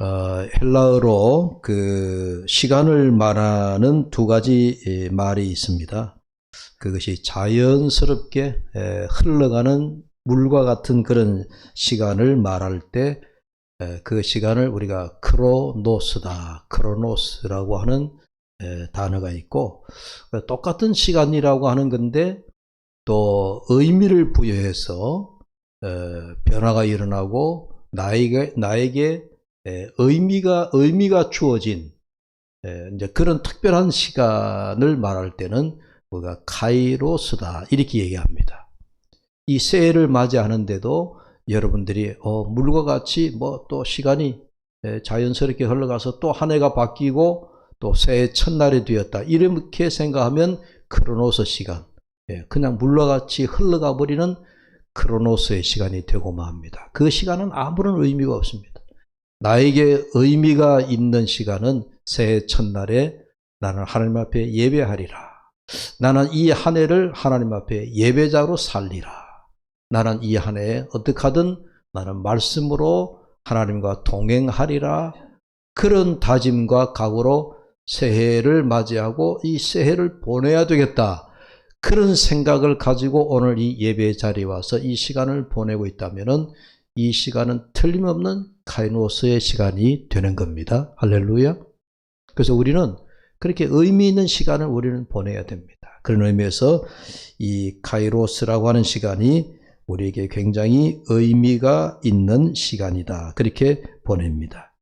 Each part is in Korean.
헬라어로 그 시간을 말하는 두 가지 말이 있습니다. 그것이 자연스럽게 흘러가는 물과 같은 그런 시간을 말할 때 그 시간을 우리가 크로노스다, 크로노스라고 하는 단어가 있고, 똑같은 시간이라고 하는 건데 또 의미를 부여해서 변화가 일어나고 나에게 의미가 주어진 이제 그런 특별한 시간을 말할 때는 우리가 카이로스다 이렇게 얘기합니다. 이 새해를 맞이하는데도 여러분들이 물과 같이 뭐 또 시간이 자연스럽게 흘러가서 또 한 해가 바뀌고 또 새해 첫날이 되었다 이렇게 생각하면 크로노스 시간, 그냥 물과 같이 흘러가 버리는 크로노스의 시간이 되고만 합니다. 그 시간은 아무런 의미가 없습니다. 나에게 의미가 있는 시간은 새해 첫날에 나는 하나님 앞에 예배하리라. 나는 이 한 해를 하나님 앞에 예배자로 살리라. 나는 이 한 해에 어떻게 하든 나는 말씀으로 하나님과 동행하리라. 그런 다짐과 각오로 새해를 맞이하고 이 새해를 보내야 되겠다. 그런 생각을 가지고 오늘 이 예배 자리에 와서 이 시간을 보내고 있다면은 이 시간은 틀림없는 카이노스의 시간이 되는 겁니다. 할렐루야. 그래서 우리는 그렇게 의미 있는 시간을 우리는 보내야 됩니다. 그런 의미에서 이 카이로스라고 하는 시간이 우리에게 굉장히 의미가 있는 시간이다. 그렇게 보냅니다.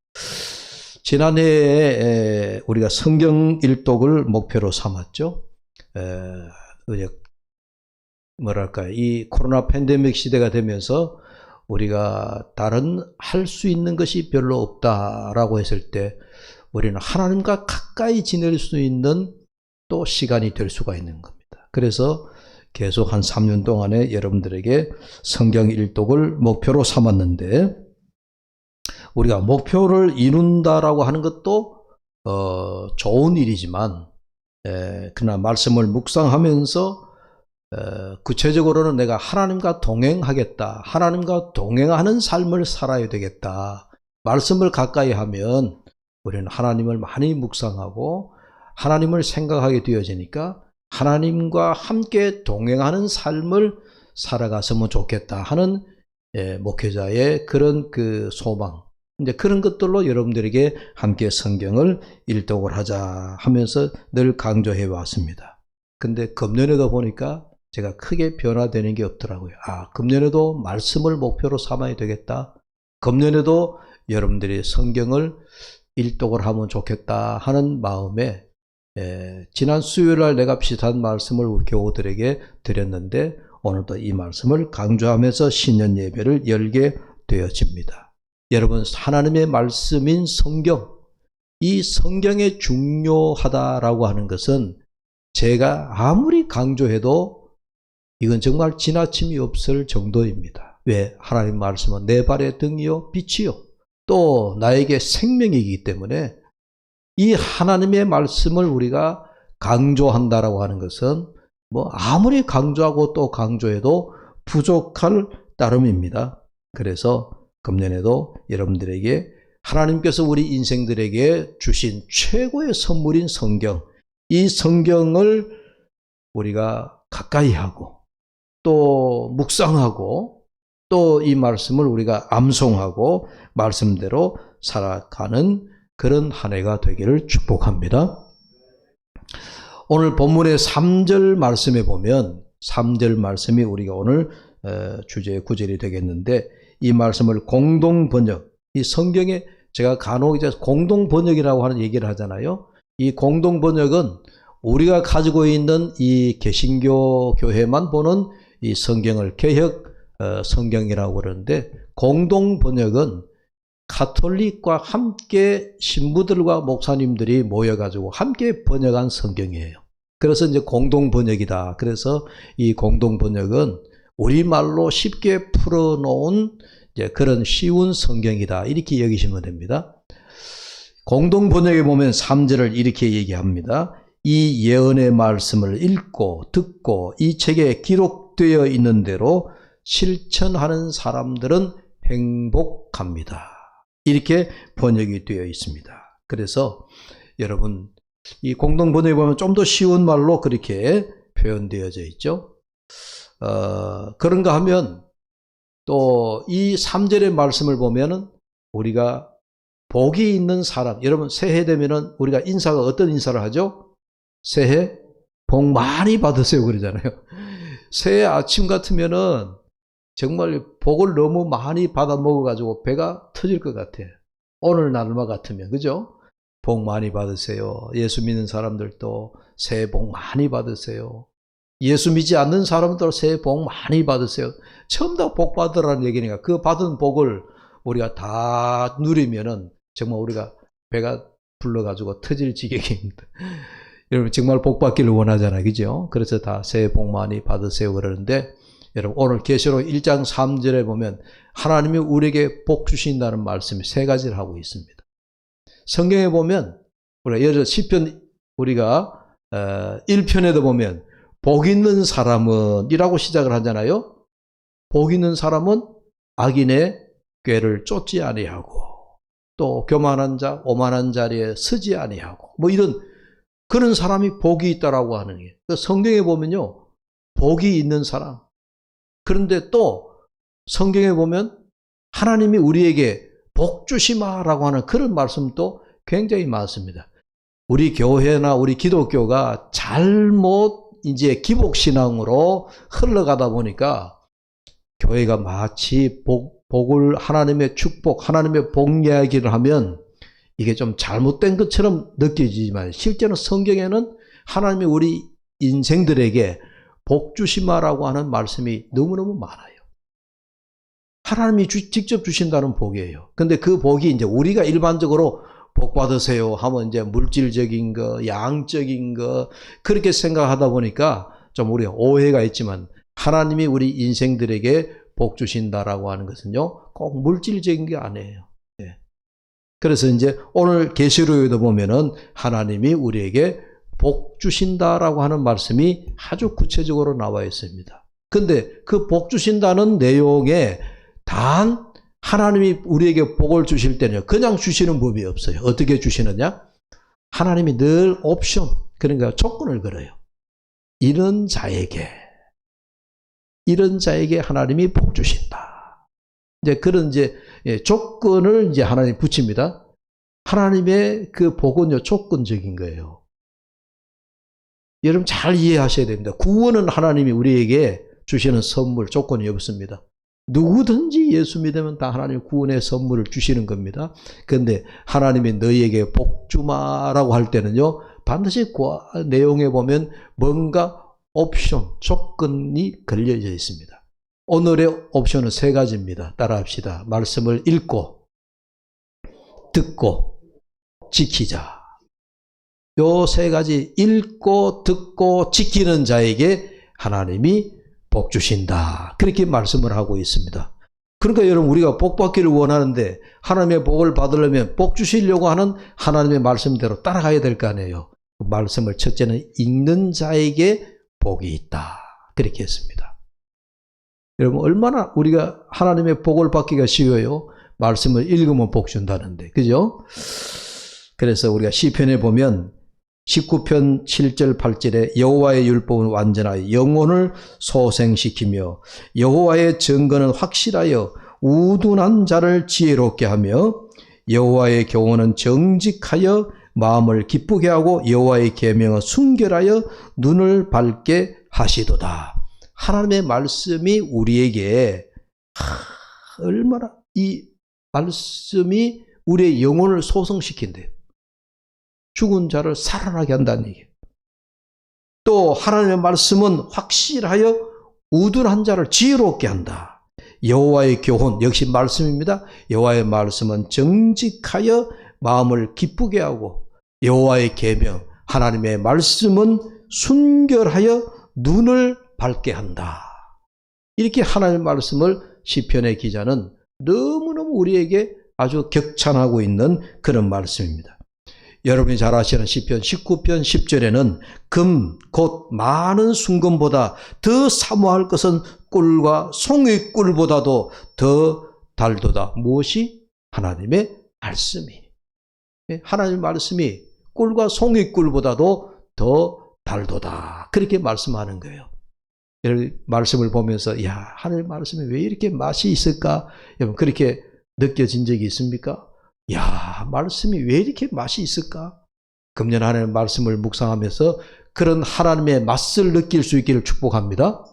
지난해에 우리가 성경 일독을 목표로 삼았죠. 뭐랄까요. 이 코로나 팬데믹 시대가 되면서 우리가 다른 할 수 있는 것이 별로 없다라고 했을 때 우리는 하나님과 가까이 지낼 수 있는 또 시간이 될 수가 있는 겁니다. 그래서 계속 한 3년 동안에 여러분들에게 성경 일독을 목표로 삼았는데 우리가 목표를 이룬다라고 하는 것도 좋은 일이지만 그러나 말씀을 묵상하면서 구체적으로는 내가 하나님과 동행하겠다. 하나님과 동행하는 삶을 살아야 되겠다. 말씀을 가까이 하면 우리는 하나님을 많이 묵상하고 하나님을 생각하게 되어지니까 하나님과 함께 동행하는 삶을 살아갔으면 좋겠다 하는 목회자의 그런 그 소망. 이제 그런 것들로 여러분들에게 함께 성경을 일독을 하자 하면서 늘 강조해 왔습니다. 근데 금년에도 보니까 제가 크게 변화되는 게 없더라고요. 금년에도 말씀을 목표로 삼아야 되겠다. 금년에도 여러분들이 성경을 일독을 하면 좋겠다 하는 마음에 지난 수요일날 내가 비슷한 말씀을 우리 교우들에게 드렸는데 오늘도 이 말씀을 강조하면서 신년 예배를 열게 되어집니다. 여러분, 하나님의 말씀인 성경, 이 성경이 중요하다라고 하는 것은 제가 아무리 강조해도 이건 정말 지나침이 없을 정도입니다. 왜? 하나님 말씀은 내 발의 등이요 빛이요 또 나에게 생명이기 때문에 이 하나님의 말씀을 우리가 강조한다라고 하는 것은 뭐 아무리 강조하고 또 강조해도 부족할 따름입니다. 그래서 금년에도 여러분들에게 하나님께서 우리 인생들에게 주신 최고의 선물인 성경, 이 성경을 우리가 가까이 하고 또 묵상하고 또 이 말씀을 우리가 암송하고 말씀대로 살아가는 그런 한 해가 되기를 축복합니다. 오늘 본문의 3절 말씀에 보면 3절 말씀이 우리가 오늘 주제의 구절이 되겠는데 이 말씀을 공동번역, 이 성경에 제가 간혹 이제 공동번역이라고 하는 얘기를 하잖아요. 이 공동번역은 우리가 가지고 있는 이 개신교 교회만 보는 이 성경을 개혁 성경이라고 그러는데 공동번역은 가톨릭과 함께 신부들과 목사님들이 모여가지고 함께 번역한 성경이에요. 그래서 이제 공동번역이다. 그래서 이 공동번역은 우리말로 쉽게 풀어놓은 이제 그런 쉬운 성경이다. 이렇게 여기시면 됩니다. 공동번역에 보면 3절을 이렇게 얘기합니다. 이 예언의 말씀을 읽고 듣고 이 책에 기록되어 있는 대로 실천하는 사람들은 행복합니다. 이렇게 번역이 되어 있습니다. 그래서 여러분 이 공동 번역에 보면 좀 더 쉬운 말로 그렇게 표현되어져 있죠. 그런가 하면 또 이 3절의 말씀을 보면은 우리가 복이 있는 사람, 여러분 새해 되면은 우리가 인사가 어떤 인사를 하죠? 새해 복 많이 받으세요 그러잖아요. 새해 아침 같으면은 정말 복을 너무 많이 받아 먹어가지고 배가 터질 것 같아요. 오늘 날마 같으면, 그죠? 복 많이 받으세요. 예수 믿는 사람들도 새해 복 많이 받으세요. 예수 믿지 않는 사람들 새해 복 많이 받으세요. 처음 다 복 받으라는 얘기니까 그 받은 복을 우리가 다 누리면은 정말 우리가 배가 불러가지고 터질 지경입니다. 여러분 정말 복 받기를 원하잖아요. 그죠? 그래서 다 새해 복 많이 받으세요 그러는데 여러분 오늘 계시록 1장 3절에 보면 하나님이 우리에게 복 주신다는 말씀이 세 가지를 하고 있습니다. 성경에 보면 우리가 예를 들어 시편 우리가 1편에도 보면 복 있는 사람은 이라고 시작을 하잖아요. 복 있는 사람은 악인의 꾀를 쫓지 아니하고 또 교만한 자 오만한 자리에 서지 아니하고 뭐 이런 그런 사람이 복이 있다라고 하는 게 성경에 보면요 복이 있는 사람. 그런데 또 성경에 보면 하나님이 우리에게 복 주시마라고 하는 그런 말씀도 굉장히 많습니다. 우리 교회나 우리 기독교가 잘못 이제 기복신앙으로 흘러가다 보니까 교회가 마치 복을 하나님의 축복, 하나님의 복 이야기를 하면 이게 좀 잘못된 것처럼 느껴지지만 실제로 성경에는 하나님이 우리 인생들에게 복 주시마라고 하는 말씀이 너무너무 많아요. 하나님이 직접 주신다는 복이에요. 근데 그 복이 이제 우리가 일반적으로 복 받으세요 하면 이제 물질적인 거, 양적인 거 그렇게 생각하다 보니까 좀 우리가 오해가 있지만 하나님이 우리 인생들에게 복 주신다라고 하는 것은요 꼭 물질적인 게 아니에요. 그래서 이제 오늘 계시록에도 보면은 하나님이 우리에게 복 주신다라고 하는 말씀이 아주 구체적으로 나와 있습니다. 근데 그 복 주신다는 내용에 단 하나님이 우리에게 복을 주실 때는 그냥 주시는 법이 없어요. 어떻게 주시느냐? 하나님이 늘 옵션, 그러니까 조건을 걸어요. 이런 자에게 하나님이 복 주신다. 이제 그런 조건을 이제 하나님 붙입니다. 하나님의 그 복은요, 조건적인 거예요. 여러분 잘 이해하셔야 됩니다. 구원은 하나님이 우리에게 주시는 선물, 조건이 없습니다. 누구든지 예수 믿으면 다 하나님 구원의 선물을 주시는 겁니다. 그런데 하나님이 너희에게 복 주마라고 할 때는요, 반드시 그 내용에 보면 뭔가 옵션, 조건이 걸려져 있습니다. 오늘의 옵션은 세 가지입니다. 따라합시다. 말씀을 읽고, 듣고, 지키자. 요 세 가지 읽고, 듣고, 지키는 자에게 하나님이 복 주신다. 그렇게 말씀을 하고 있습니다. 그러니까 여러분 우리가 복 받기를 원하는데 하나님의 복을 받으려면 복 주시려고 하는 하나님의 말씀대로 따라가야 될 거 아니에요. 그 말씀을 첫째는 읽는 자에게 복이 있다. 그렇게 했습니다. 여러분 얼마나 우리가 하나님의 복을 받기가 쉬워요. 말씀을 읽으면 복 준다는데. 그죠? 그래서 우리가 시편에 보면 19편 7절 8절에 여호와의 율법은 완전하여 영혼을 소생시키며 여호와의 증거는 확실하여 우둔한 자를 지혜롭게 하며 여호와의 교훈은 정직하여 마음을 기쁘게 하고 여호와의 계명은 순결하여 눈을 밝게 하시도다. 하나님의 말씀이 우리에게 얼마나 이 말씀이 우리의 영혼을 소생시킨대요. 죽은 자를 살아나게 한다는 얘기예요. 또 하나님의 말씀은 확실하여 우둔한 자를 지혜롭게 한다. 여호와의 교훈 역시 말씀입니다. 여호와의 말씀은 정직하여 마음을 기쁘게 하고 여호와의 계명 하나님의 말씀은 순결하여 눈을 밝게 한다. 이렇게 하나님의 말씀을 시편의 기자는 너무너무 우리에게 아주 격찬하고 있는 그런 말씀입니다. 여러분이 잘 아시는 시편 19편 10절에는 금 곧 많은 순금보다 더 사모할 것은 꿀과 송이 꿀보다도 더 달도다. 무엇이? 하나님의 말씀이. 하나님의 말씀이 꿀과 송이꿀보다도 더 달도다. 그렇게 말씀하는 거예요. 말씀을 보면서 야, 하나님의 말씀이 왜 이렇게 맛이 있을까? 여러분 그렇게 느껴진 적이 있습니까? 야, 말씀이 왜 이렇게 맛이 있을까? 금년 하나님의 말씀을 묵상하면서 그런 하나님의 맛을 느낄 수 있기를 축복합니다.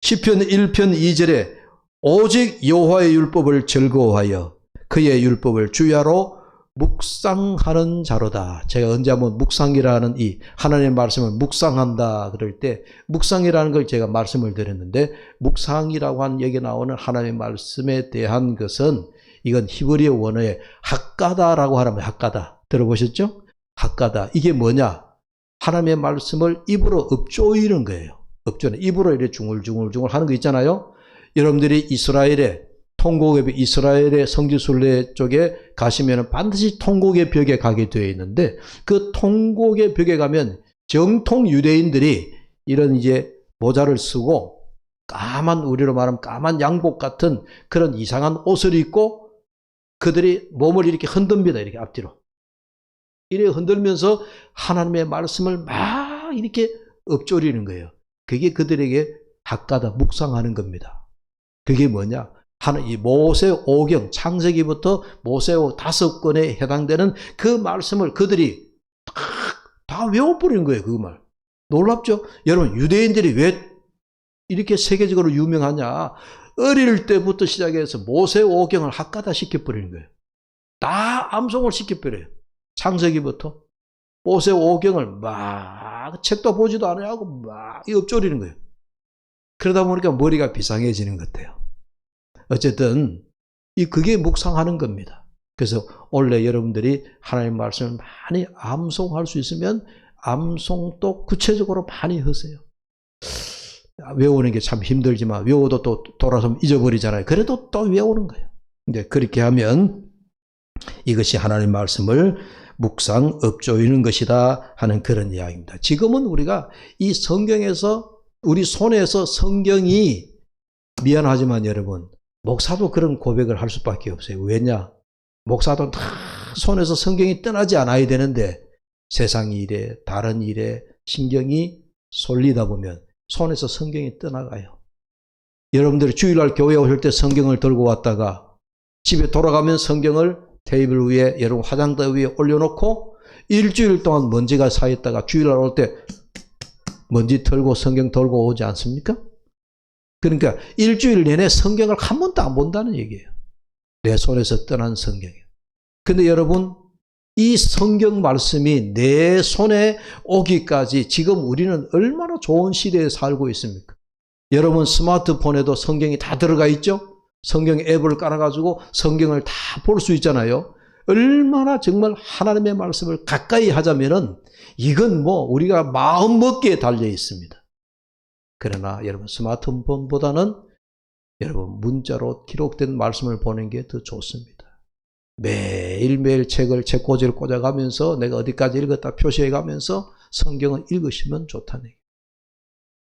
시편 1편 2절에 오직 여호와의 율법을 즐거워하여 그의 율법을 주야로 묵상하는 자로다. 제가 언제 한번 묵상이라는 이 하나님의 말씀을 묵상한다 그럴 때 묵상이라는 걸 제가 말씀을 드렸는데 묵상이라고 하는 얘기 나오는 하나님의 말씀에 대한 것은 이건 히브리어 원어의 학가다라고 하라면 학가다. 들어보셨죠? 학가다. 이게 뭐냐? 하나님의 말씀을 입으로 읊조이는 거예요. 읊조는 입으로 이렇게 중얼중얼 하는 거 있잖아요. 여러분들이 이스라엘의 성지순례 쪽에 가시면 반드시 통곡의 벽에 가게 되어 있는데 그 통곡의 벽에 가면 정통 유대인들이 이런 이제 모자를 쓰고 우리로 말하면 까만 양복 같은 그런 이상한 옷을 입고 그들이 몸을 이렇게 흔듭니다. 이렇게 앞뒤로. 이렇게 흔들면서 하나님의 말씀을 막 이렇게 읊조리는 거예요. 그게 그들에게 학가다 묵상하는 겁니다. 그게 뭐냐? 이 모세오경 창세기부터 모세오 5권에 해당되는 그 말씀을 그들이 다 외워버리는 거예요. 그 말. 놀랍죠? 여러분 유대인들이 왜 이렇게 세계적으로 유명하냐? 어릴 때부터 시작해서 모세오경을 학가다 시켜버리는 거예요. 다 암송을 시켜버려요. 창세기부터 모세오경을 막 책도 보지도 않아야 하고 막 읊조리는 거예요. 그러다 보니까 머리가 비상해지는 것 같아요. 어쨌든 그게 묵상하는 겁니다. 그래서 원래 여러분들이 하나님의 말씀을 많이 암송할 수 있으면 암송도 구체적으로 많이 하세요. 외우는 게 참 힘들지만 외워도 또 돌아서면 잊어버리잖아요. 그래도 또 외우는 거예요. 근데 그렇게 하면 이것이 하나님의 말씀을 묵상 읊조이는 것이다 하는 그런 이야기입니다. 지금은 우리가 이 성경에서 우리 손에서 성경이 미안하지만 여러분 목사도 그런 고백을 할 수밖에 없어요. 왜냐? 목사도 다 손에서 성경이 떠나지 않아야 되는데 세상 일에 다른 일에 신경이 쏠리다 보면 손에서 성경이 떠나가요. 여러분들이 주일날 교회 오실 때 성경을 들고 왔다가 집에 돌아가면 성경을 테이블 위에 여러분 화장대 위에 올려놓고 일주일 동안 먼지가 쌓였다가 주일날 올 때 먼지 털고 성경 들고 오지 않습니까? 그러니까 일주일 내내 성경을 한 번도 안 본다는 얘기예요. 내 손에서 떠난 성경이에요. 근데 여러분 이 성경 말씀이 내 손에 오기까지 지금 우리는 얼마나 좋은 시대에 살고 있습니까? 여러분 스마트폰에도 성경이 다 들어가 있죠? 성경 앱을 깔아가지고 성경을 다 볼 수 있잖아요. 얼마나 정말 하나님의 말씀을 가까이 하자면은 이건 뭐 우리가 마음 먹기에 달려 있습니다. 그러나 여러분 스마트폰보다는 여러분 문자로 기록된 말씀을 보는 게 더 좋습니다. 매일매일 책꽂이를 꽂아가면서 내가 어디까지 읽었다 표시해가면서 성경을 읽으시면 좋다는 얘기예요.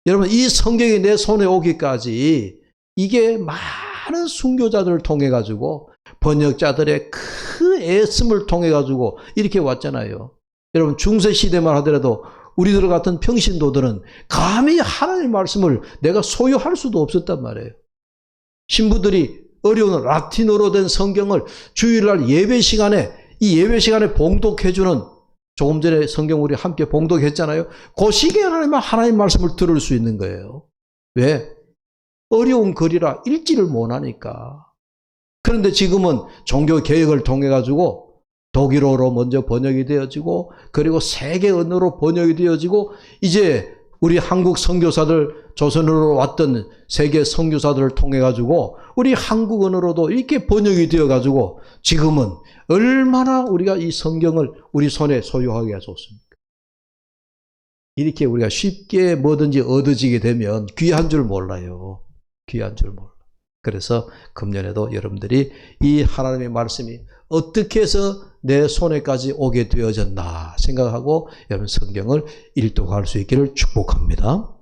여러분 이 성경이 내 손에 오기까지 이게 많은 순교자들을 통해 가지고 번역자들의 그 애씀을 통해 가지고 이렇게 왔잖아요. 여러분 중세시대만 하더라도 우리들 같은 평신도들은 감히 하나님의 말씀을 내가 소유할 수도 없었단 말이에요. 신부들이 어려운 라틴어로 된 성경을 주일날 예배 시간에 봉독해주는 조금 전에 성경 우리 함께 봉독했잖아요. 그 시기에 하나님 말씀을 들을 수 있는 거예요. 왜? 어려운 글이라 읽지를 못하니까. 그런데 지금은 종교개혁을 통해 가지고 독일어로 먼저 번역이 되어지고 그리고 세계 언어로 번역이 되어지고 이제 우리 한국 선교사들 조선으로 왔던 세계 선교사들을 통해 가지고 우리 한국 언어로도 이렇게 번역이 되어 가지고 지금은 얼마나 우리가 이 성경을 우리 손에 소유하기가 좋습니까? 이렇게 우리가 쉽게 뭐든지 얻어지게 되면 귀한 줄 몰라요. 귀한 줄 몰라. 그래서 금년에도 여러분들이 이 하나님의 말씀이 어떻게 해서 내 손에까지 오게 되어졌나 생각하고 여러분 성경을 일독할 수 있기를 축복합니다.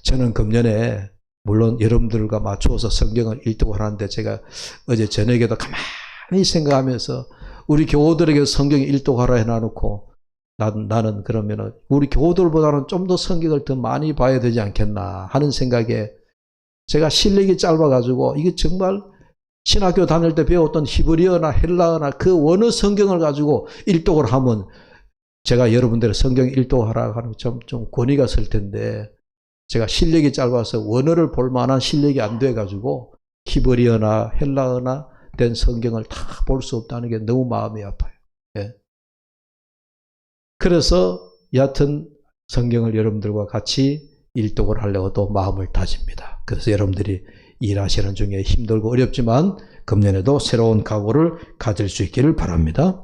저는 금년에 물론 여러분들과 맞추어서 성경을 읽도록 하는데 제가 어제 저녁에도 가만히 생각하면서 우리 교우들에게 성경 읽도록 해놔놓고 나는 그러면은 우리 교우들보다는 좀 더 성경을 더 많이 봐야 되지 않겠나 하는 생각에 제가 실력이 짧아가지고 이게 정말 신학교 다닐 때 배웠던 히브리어나 헬라어나 그 원어 성경을 가지고 일독을 하면 제가 여러분들의 성경 일독하라고 하는 좀 권위가 설 텐데 제가 실력이 짧아서 원어를 볼 만한 실력이 안 돼가지고 히브리어나 헬라어나 된 성경을 다 볼 수 없다는 게 너무 마음이 아파요. 예. 그래서 여하튼 성경을 여러분들과 같이 일독을 하려고 또 마음을 다집니다. 그래서 여러분들이 일하시는 중에 힘들고 어렵지만 금년에도 새로운 각오를 가질 수 있기를 바랍니다.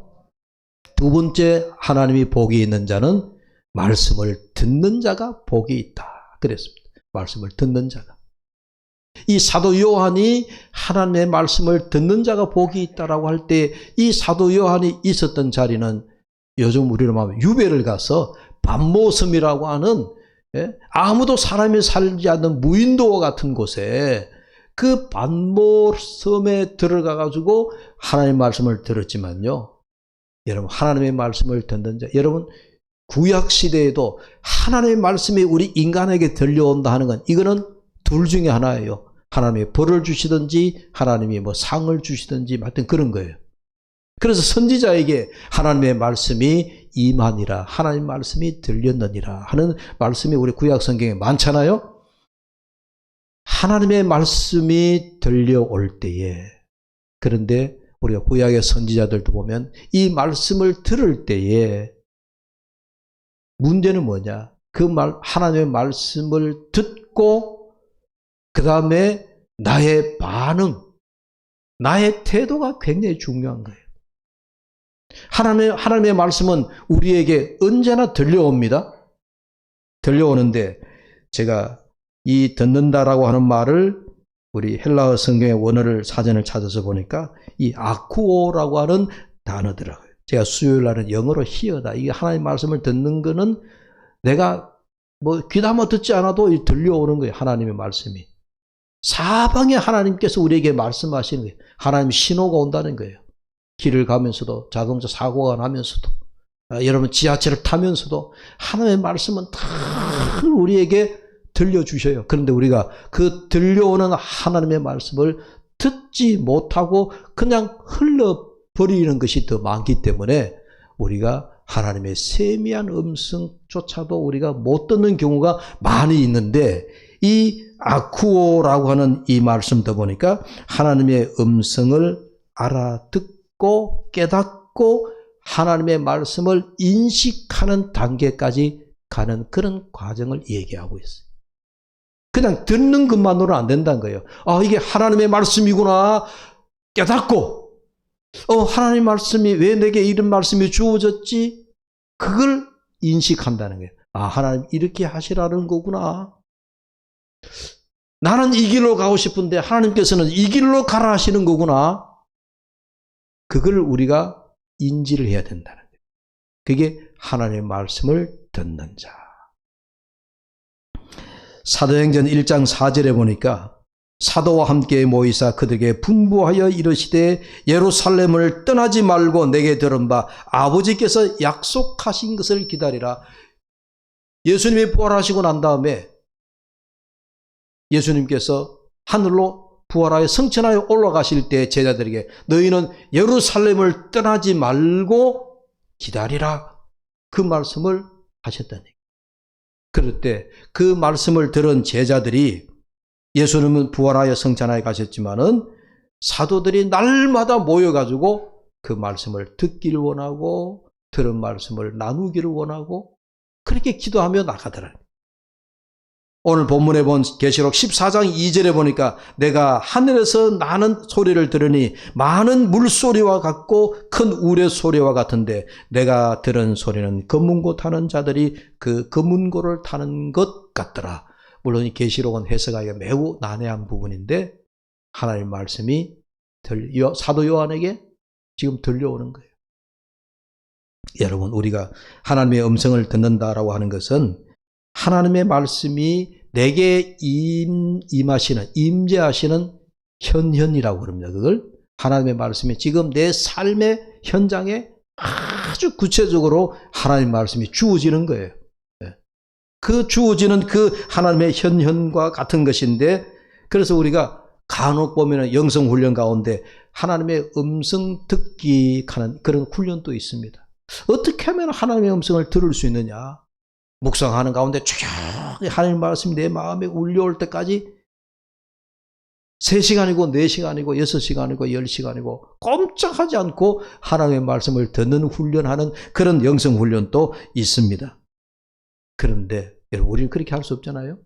두 번째, 하나님이 복이 있는 자는 말씀을 듣는 자가 복이 있다. 그랬습니다. 말씀을 듣는 자가. 이 사도 요한이 하나님의 말씀을 듣는 자가 복이 있다라고 할 때 이 사도 요한이 있었던 자리는 요즘 우리로 말하면 유배를 가서 반모섬이라고 하는 아무도 사람이 살지 않는 무인도와 같은 곳에 그 반모섬에 들어가 가지고 하나님의 말씀을 들었지만요. 여러분 하나님의 말씀을 듣는 자, 여러분 구약 시대에도 하나님의 말씀이 우리 인간에게 들려온다 하는 건 이거는 둘 중에 하나예요. 하나님이 벌을 주시든지 하나님이 뭐 상을 주시든지 하여튼 그런 거예요. 그래서 선지자에게 하나님의 말씀이 임하니라, 하나님의 말씀이 들렸느니라 하는 말씀이 우리 구약 성경에 많잖아요. 하나님의 말씀이 들려올 때에, 그런데 우리가 구약의 선지자들도 보면 이 말씀을 들을 때에 문제는 뭐냐? 하나님의 말씀을 듣고 그 다음에 나의 반응, 나의 태도가 굉장히 중요한 거예요. 하나님의 말씀은 우리에게 언제나 들려옵니다. 들려오는데 제가 이 듣는다라고 하는 말을 우리 헬라어 성경의 원어를 사전을 찾아서 보니까 이 아쿠오라고 하는 단어더라고요. 제가 수요일 날은 영어로 히어다. 이게 하나님의 말씀을 듣는 거는 내가 뭐 귀담아 듣지 않아도 들려오는 거예요. 하나님의 말씀이. 사방에 하나님께서 우리에게 말씀하시는 거예요. 하나님 신호가 온다는 거예요. 길을 가면서도, 자동차 사고가 나면서도, 여러분 지하철을 타면서도 하나님의 말씀은 다 우리에게 들려주셔요. 그런데 우리가 그 들려오는 하나님의 말씀을 듣지 못하고 그냥 흘러버리는 것이 더 많기 때문에 우리가 하나님의 세미한 음성조차도 우리가 못 듣는 경우가 많이 있는데, 이 아쿠오라고 하는 이 말씀도 보니까 하나님의 음성을 알아듣고 깨닫고 하나님의 말씀을 인식하는 단계까지 가는 그런 과정을 얘기하고 있어요. 그냥 듣는 것만으로는 안 된다는 거예요. 아, 이게 하나님의 말씀이구나 깨닫고, 하나님의 말씀이 왜 내게 이런 말씀이 주어졌지? 그걸 인식한다는 거예요. 아, 하나님 이렇게 하시라는 거구나. 나는 이 길로 가고 싶은데 하나님께서는 이 길로 가라 하시는 거구나. 그걸 우리가 인지를 해야 된다는 거예요. 그게 하나님의 말씀을 듣는 자. 사도행전 1장 4절에 보니까 사도와 함께 모이사 그들에게 분부하여 이르시되 예루살렘을 떠나지 말고 내게 들은 바 아버지께서 약속하신 것을 기다리라. 예수님이 부활하시고 난 다음에 예수님께서 하늘로 부활하여 승천하여 올라가실 때 제자들에게 너희는 예루살렘을 떠나지 말고 기다리라. 그 말씀을 하셨다니. 그럴 때 그 말씀을 들은 제자들이, 예수님은 부활하여 승천하여 가셨지만은 사도들이 날마다 모여가지고 그 말씀을 듣기를 원하고 들은 말씀을 나누기를 원하고 그렇게 기도하며 나가더라. 오늘 본문에 본 계시록 14장 2절에 보니까 내가 하늘에서 나는 소리를 들으니 많은 물소리와 같고 큰 우레 소리와 같은데 내가 들은 소리는 검은고 타는 자들이 그 검은고를 타는 것 같더라. 물론 이 계시록은 해석하기가 매우 난해한 부분인데 하나님의 말씀이 사도 요한에게 지금 들려오는 거예요. 여러분, 우리가 하나님의 음성을 듣는다라고 하는 것은 하나님의 말씀이 내게 임하시는, 임재하시는 현현이라고 그럽니다. 그걸 하나님의 말씀이 지금 내 삶의 현장에 아주 구체적으로 하나님의 말씀이 주어지는 거예요. 그 주어지는 그 하나님의 현현과 같은 것인데, 그래서 우리가 간혹 보면 영성훈련 가운데 하나님의 음성 듣기 하는 그런 훈련도 있습니다. 어떻게 하면 하나님의 음성을 들을 수 있느냐? 묵상하는 가운데 조용히 하나님 말씀이 내 마음에 울려올 때까지 3시간이고 4시간이고 6시간이고 10시간이고 꼼짝하지 않고 하나님의 말씀을 듣는 훈련하는 그런 영성훈련도 있습니다. 그런데 여러분, 우리는 그렇게 할 수 없잖아요.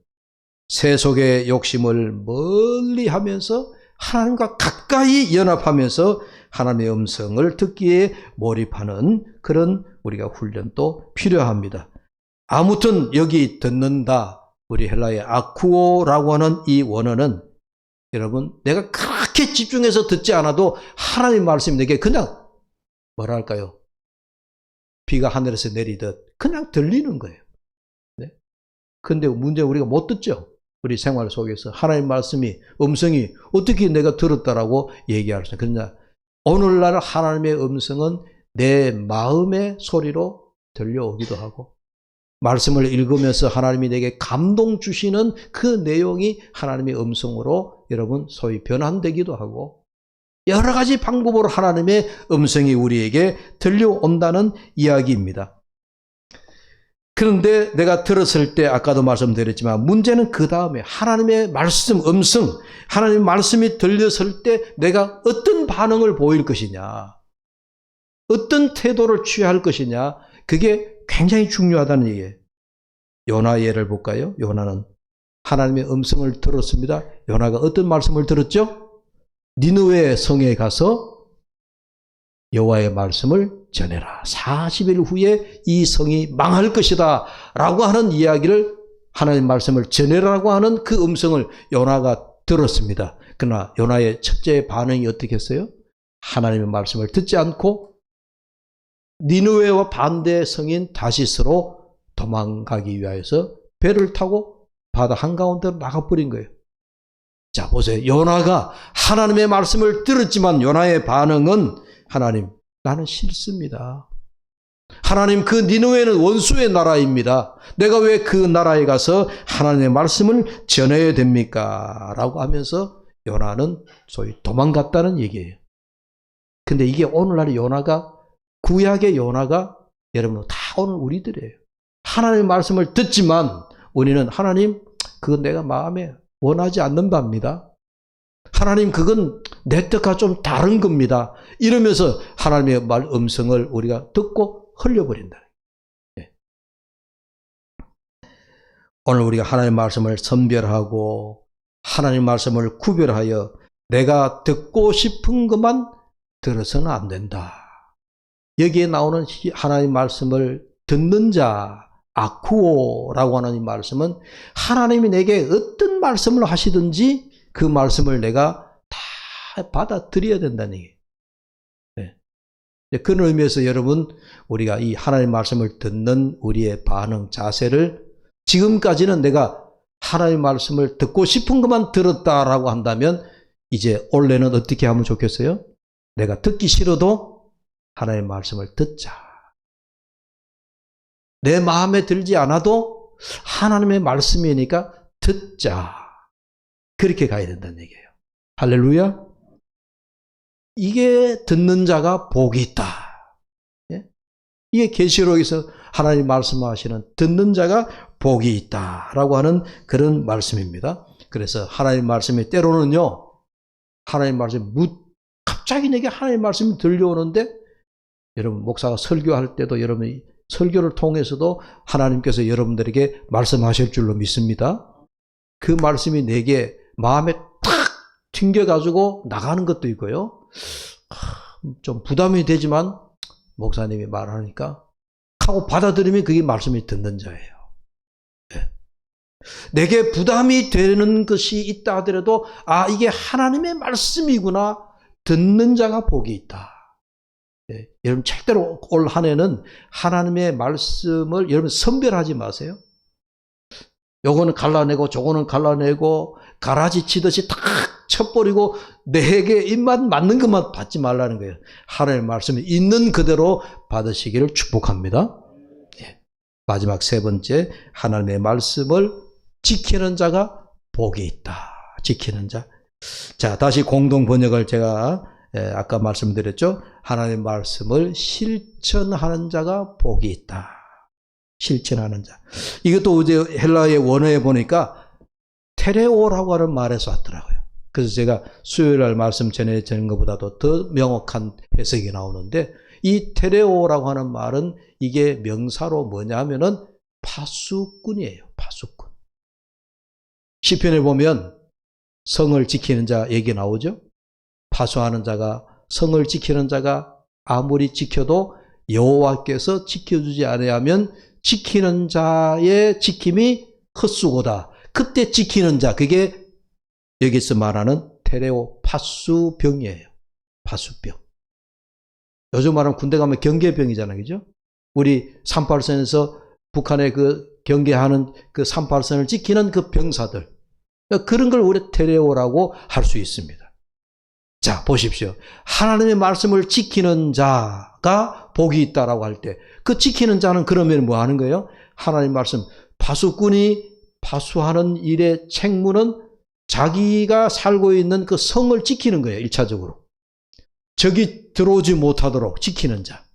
세속의 욕심을 멀리 하면서 하나님과 가까이 연합하면서 하나님의 음성을 듣기에 몰입하는 그런 우리가 훈련도 필요합니다. 아무튼 여기 듣는다, 우리 헬라의 아쿠오라고 하는 이 원어는 여러분, 내가 그렇게 집중해서 듣지 않아도 하나님 말씀이 내게 그냥 뭐랄까요? 비가 하늘에서 내리듯 그냥 들리는 거예요. 네? 근데 문제는 우리가 못 듣죠. 우리 생활 속에서 하나님 말씀이, 음성이 어떻게 내가 들었다라고 얘기할 수 있느냐. 오늘날 하나님의 음성은 내 마음의 소리로 들려오기도 하고, 말씀을 읽으면서 하나님이 내게 감동 주시는 그 내용이 하나님의 음성으로 여러분 소위 변환되기도 하고, 여러 가지 방법으로 하나님의 음성이 우리에게 들려온다는 이야기입니다. 그런데 내가 들었을 때 아까도 말씀드렸지만 문제는 그 다음에 하나님의 말씀, 음성, 하나님의 말씀이 들렸을 때 내가 어떤 반응을 보일 것이냐, 어떤 태도를 취할 것이냐, 그게 굉장히 중요하다는 얘기예요. 요나 예를 볼까요? 요나는 하나님의 음성을 들었습니다. 요나가 어떤 말씀을 들었죠? 니느웨 성에 가서 여호와의 말씀을 전해라. 40일 후에 이 성이 망할 것이다 라고 하는 이야기를, 하나님 말씀을 전해라고 하는 그 음성을 요나가 들었습니다. 그러나 요나의 첫째 반응이 어떻게 했어요? 하나님의 말씀을 듣지 않고 니느웨와 반대 성인 다시스로 도망가기 위하여서 배를 타고 바다 한가운데로 나가버린 거예요. 자, 보세요. 요나가 하나님의 말씀을 들었지만 요나의 반응은, 하나님, 나는 싫습니다. 하나님, 그 니느웨는 원수의 나라입니다. 내가 왜 그 나라에 가서 하나님의 말씀을 전해야 됩니까? 라고 하면서 요나는 소위 도망갔다는 얘기예요. 근데 이게 오늘날의 요나가, 구약의 요나가 여러분 다 오늘 우리들이에요. 하나님의 말씀을 듣지만 우리는 하나님, 그건 내가 마음에 원하지 않는 바입니다. 하나님, 그건 내 뜻과 좀 다른 겁니다. 이러면서 하나님의 말 음성을 우리가 듣고 흘려버린다. 네. 오늘 우리가 하나님의 말씀을 선별하고 하나님의 말씀을 구별하여 내가 듣고 싶은 것만 들어서는 안 된다. 여기에 나오는 하나님의 말씀을 듣는 자, 아쿠오라고 하는 이 말씀은 하나님이 내게 어떤 말씀을 하시든지 그 말씀을 내가 다 받아들여야 된다는 얘기예요. 네. 그런 의미에서 여러분, 우리가 이 하나님의 말씀을 듣는 우리의 반응, 자세를, 지금까지는 내가 하나님의 말씀을 듣고 싶은 것만 들었다라고 한다면 이제 올해는 어떻게 하면 좋겠어요? 내가 듣기 싫어도 하나님의 말씀을 듣자. 내 마음에 들지 않아도 하나님의 말씀이니까 듣자. 그렇게 가야 된다는 얘기예요. 할렐루야. 이게 듣는 자가 복이 있다. 예? 이게 계시록에서 하나님 말씀하시는 듣는 자가 복이 있다라고 하는 그런 말씀입니다. 그래서 하나님 말씀이 때로는요, 하나님 말씀이 갑자기 내게 하나님 말씀이 들려오는데, 여러분 목사가 설교할 때도 여러분이 설교를 통해서도 하나님께서 여러분들에게 말씀하실 줄로 믿습니다. 그 말씀이 내게 마음에 탁 튕겨가지고 나가는 것도 있고요. 좀 부담이 되지만 목사님이 말하니까 하고 받아들이면 그게 말씀이 듣는 자예요. 네. 내게 부담이 되는 것이 있다 하더라도 이게 하나님의 말씀이구나, 듣는 자가 복이 있다. 네. 여러분 절대로 올 한 해는 하나님의 말씀을 여러분 선별하지 마세요. 요거는 갈라내고 저거는 갈라내고 가라지 치듯이 탁 쳐버리고 내게 입맛 맞는 것만 받지 말라는 거예요. 하나님의 말씀이 있는 그대로 받으시기를 축복합니다. 예. 마지막 세 번째, 하나님의 말씀을 지키는 자가 복이 있다. 지키는 자. 자, 다시 공동 번역을 제가 아까 말씀드렸죠. 하나님의 말씀을 실천하는 자가 복이 있다. 실천하는 자. 이것도 이제 헬라의 원어에 보니까 테레오라고 하는 말에서 왔더라고요. 그래서 제가 수요일 날 말씀 전해드린 것보다도 더 명확한 해석이 나오는데, 이 테레오라고 하는 말은 이게 명사로 뭐냐면은 파수꾼이에요. 파수꾼. 시편에 보면 성을 지키는 자 얘기 나오죠. 파수하는 자가, 성을 지키는 자가 아무리 지켜도 여호와께서 지켜주지 않으면 지키는 자의 지킴이 헛수고다. 그때 지키는 자, 그게 여기서 말하는 테레오 파수병이에요. 파수병. 요즘 말하면 군대 가면 경계병이잖아요. 그죠? 우리 38선에서 북한의 그 경계하는 그 38선을 지키는 그 병사들. 그런 걸 우리 테레오라고 할 수 있습니다. 자, 보십시오. 하나님의 말씀을 지키는 자가 복이 있다라고 할 때, 그 지키는 자는 그러면 뭐 하는 거예요? 하나님 말씀, 파수꾼이 파수하는 일의 책무는 자기가 살고 있는 그 성을 지키는 거예요. 1차적으로. 적이 들어오지 못하도록 지키는 자.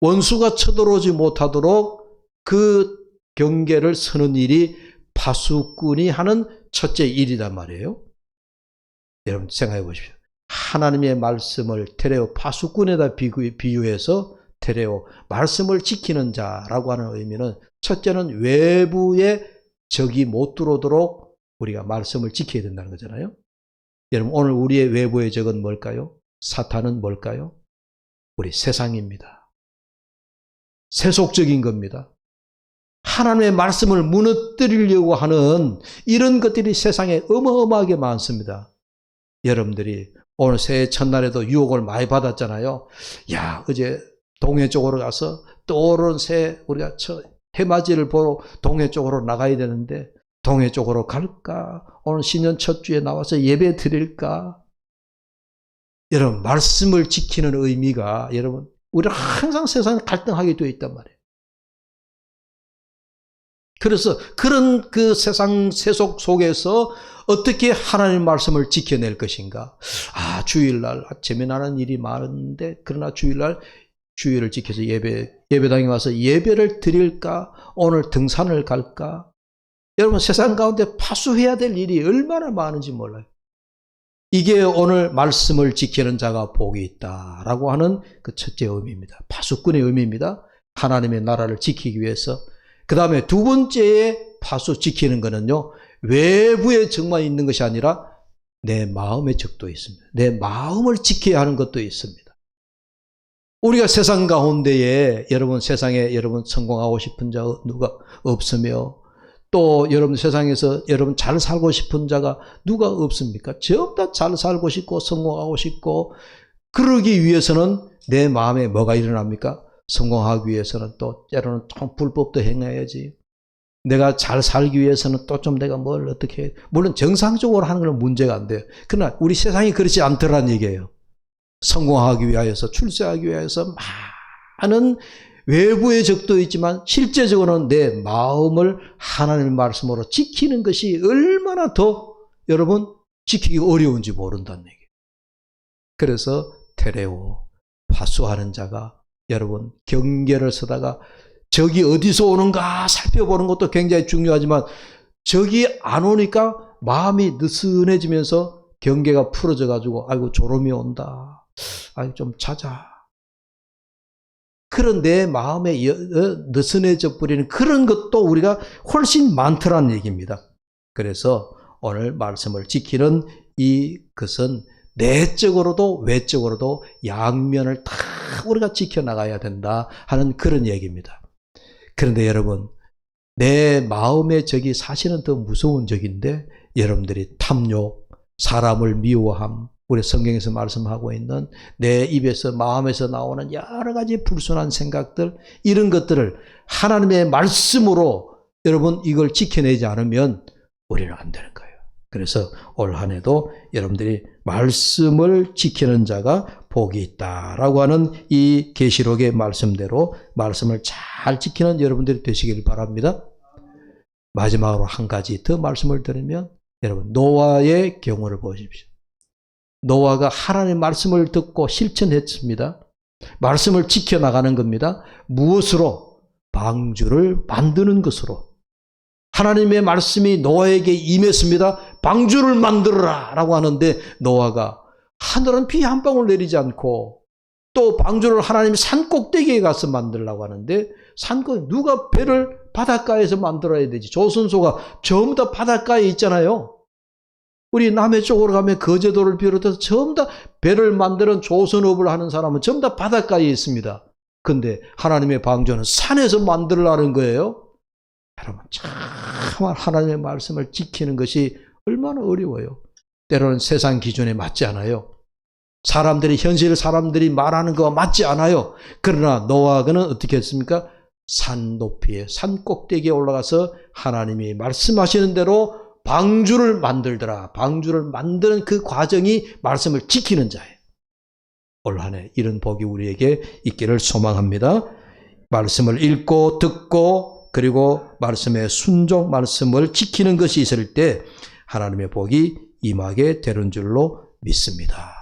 원수가 쳐들어오지 못하도록 그 경계를 서는 일이 파수꾼이 하는 첫째 일이란 말이에요. 여러분 생각해 보십시오. 하나님의 말씀을 테레오 파수꾼에다 비유해서 테레오 말씀을 지키는 자라고 하는 의미는, 첫째는 외부의 적이 못 들어오도록 우리가 말씀을 지켜야 된다는 거잖아요. 여러분 오늘 우리의 외부의 적은 뭘까요? 사탄은 뭘까요? 우리 세상입니다. 세속적인 겁니다. 하나님의 말씀을 무너뜨리려고 하는 이런 것들이 세상에 어마어마하게 많습니다. 여러분들이 오늘 새해 첫날에도 유혹을 많이 받았잖아요. 야, 어제 동해 쪽으로 가서 떠오르는 새 우리가 해맞이를 보러 동해 쪽으로 나가야 되는데 동해 쪽으로 갈까? 오늘 신년 첫 주에 나와서 예배 드릴까? 여러분 말씀을 지키는 의미가, 여러분 우리는 항상 세상에 갈등하게 되어 있단 말이에요. 그래서 그런 그 세상 세속 속에서 어떻게 하나님 말씀을 지켜낼 것인가? 주일날 재미나는 일이 많은데, 그러나 주일을 지켜서 예배당에 와서 예배를 드릴까? 오늘 등산을 갈까? 여러분 세상 가운데 파수해야 될 일이 얼마나 많은지 몰라요. 이게 오늘 말씀을 지키는 자가 복이 있다라고 하는 그 첫째 의미입니다. 파수꾼의 의미입니다. 하나님의 나라를 지키기 위해서. 그 다음에 두 번째에 파수 지키는 거는요, 외부의 적만 있는 것이 아니라 내 마음의 적도 있습니다. 내 마음을 지켜야 하는 것도 있습니다. 우리가 세상 가운데에 여러분 세상에 여러분 성공하고 싶은 자 누가 없으며, 또 여러분 세상에서 여러분 잘 살고 싶은 자가 누가 없습니까? 전부 다 잘 살고 싶고 성공하고 싶고, 그러기 위해서는 내 마음에 뭐가 일어납니까? 성공하기 위해서는 또 때로는 좀 불법도 행해야지. 내가 잘 살기 위해서는 또 좀 내가 뭘 어떻게 해. 물론 정상적으로 하는 건 문제가 안 돼요. 그러나 우리 세상이 그렇지 않더란 얘기예요. 성공하기 위하여서, 출세하기 위해서 많은 외부의 적도 있지만 실제적으로는 내 마음을 하나님의 말씀으로 지키는 것이 얼마나 더 여러분 지키기 어려운지 모른다는 얘기예요. 그래서 테레오, 파수하는 자가 여러분 경계를 서다가 적이 어디서 오는가 살펴보는 것도 굉장히 중요하지만, 적이 안 오니까 마음이 느슨해지면서 경계가 풀어져 가지고 아이고 졸음이 온다, 아이고 좀 자자, 그런 내 마음에 느슨해져 버리는 그런 것도 우리가 훨씬 많더라는 얘기입니다. 그래서 오늘 말씀을 지키는 이것은 내적으로도 외적으로도 양면을 다 우리가 지켜나가야 된다 하는 그런 얘기입니다. 그런데 여러분, 내 마음의 적이 사실은 더 무서운 적인데, 여러분들이 탐욕, 사람을 미워함, 우리 성경에서 말씀하고 있는 내 입에서 마음에서 나오는 여러 가지 불순한 생각들, 이런 것들을 하나님의 말씀으로 여러분 이걸 지켜내지 않으면 우리는 안 되는 거예요. 그래서 올 한 해도 여러분들이 말씀을 지키는 자가 복이 있다라고 하는 이 계시록의 말씀대로 말씀을 잘 지키는 여러분들이 되시길 바랍니다. 마지막으로 한 가지 더 말씀을 드리면 여러분 노아의 경우를 보십시오. 노아가 하나님의 말씀을 듣고 실천했습니다. 말씀을 지켜나가는 겁니다. 무엇으로? 방주를 만드는 것으로. 하나님의 말씀이 노아에게 임했습니다. 방주를 만들어라 라고 하는데 노아가 하늘은 비 한 방울 내리지 않고 또 방주를 하나님이 산 꼭대기에 가서 만들라고 하는데 누가 배를 바닷가에서 만들어야 되지? 조선소가 전부 다 바닷가에 있잖아요. 우리 남해 쪽으로 가면 거제도를 비롯해서 전부 다 배를 만드는 조선업을 하는 사람은 전부 다 바닷가에 있습니다. 근데 하나님의 방주는 산에서 만들라는 거예요. 여러분 참 하나님의 말씀을 지키는 것이 얼마나 어려워요. 때로는 세상 기준에 맞지 않아요. 현실 사람들이 말하는 거와 맞지 않아요. 그러나 노아는 어떻게 했습니까? 산 높이에 산 꼭대기에 올라가서 하나님이 말씀하시는 대로 방주를 만들더라. 방주를 만드는 그 과정이 말씀을 지키는 자예요. 올 한 해 이런 복이 우리에게 있기를 소망합니다. 말씀을 읽고 듣고 그리고 말씀의 순종, 말씀을 지키는 것이 있을 때 하나님의 복이 임하게 되는 줄로 믿습니다.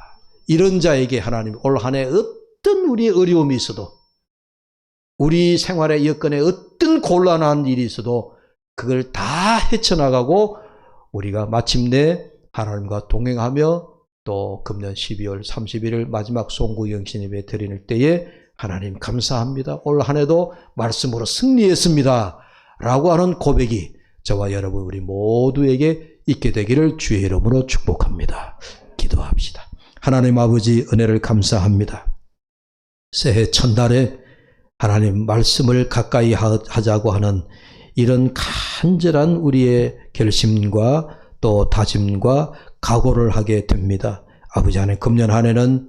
이런 자에게 하나님 올 한 해 어떤 우리의 어려움이 있어도 우리 생활의 여건에 어떤 곤란한 일이 있어도 그걸 다 헤쳐나가고 우리가 마침내 하나님과 동행하며 또 금년 12월 31일 마지막 송구영신 예배 드리는 때에 하나님 감사합니다. 올 한 해도 말씀으로 승리했습니다. 라고 하는 고백이 저와 여러분 우리 모두에게 있게 되기를 주의 이름으로 축복합니다. 기도합시다. 하나님 아버지 은혜를 감사합니다. 새해 첫날에 하나님 말씀을 가까이 하자고 하는 이런 간절한 우리의 결심과 또 다짐과 각오를 하게 됩니다. 아버지 하나님 금년 한 해는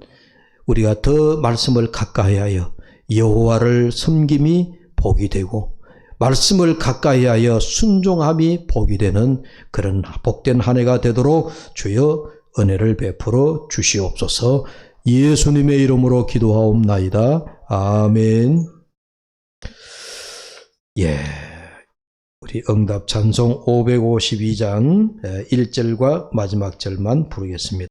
우리가 더 말씀을 가까이하여 여호와를 섬김이 복이 되고 말씀을 가까이하여 순종함이 복이 되는 그런 복된 한 해가 되도록 주여 은혜를 베풀어 주시옵소서. 예수님의 이름으로 기도하옵나이다. 아멘. 우리 응답 찬송 552장 1절과 마지막 절만 부르겠습니다.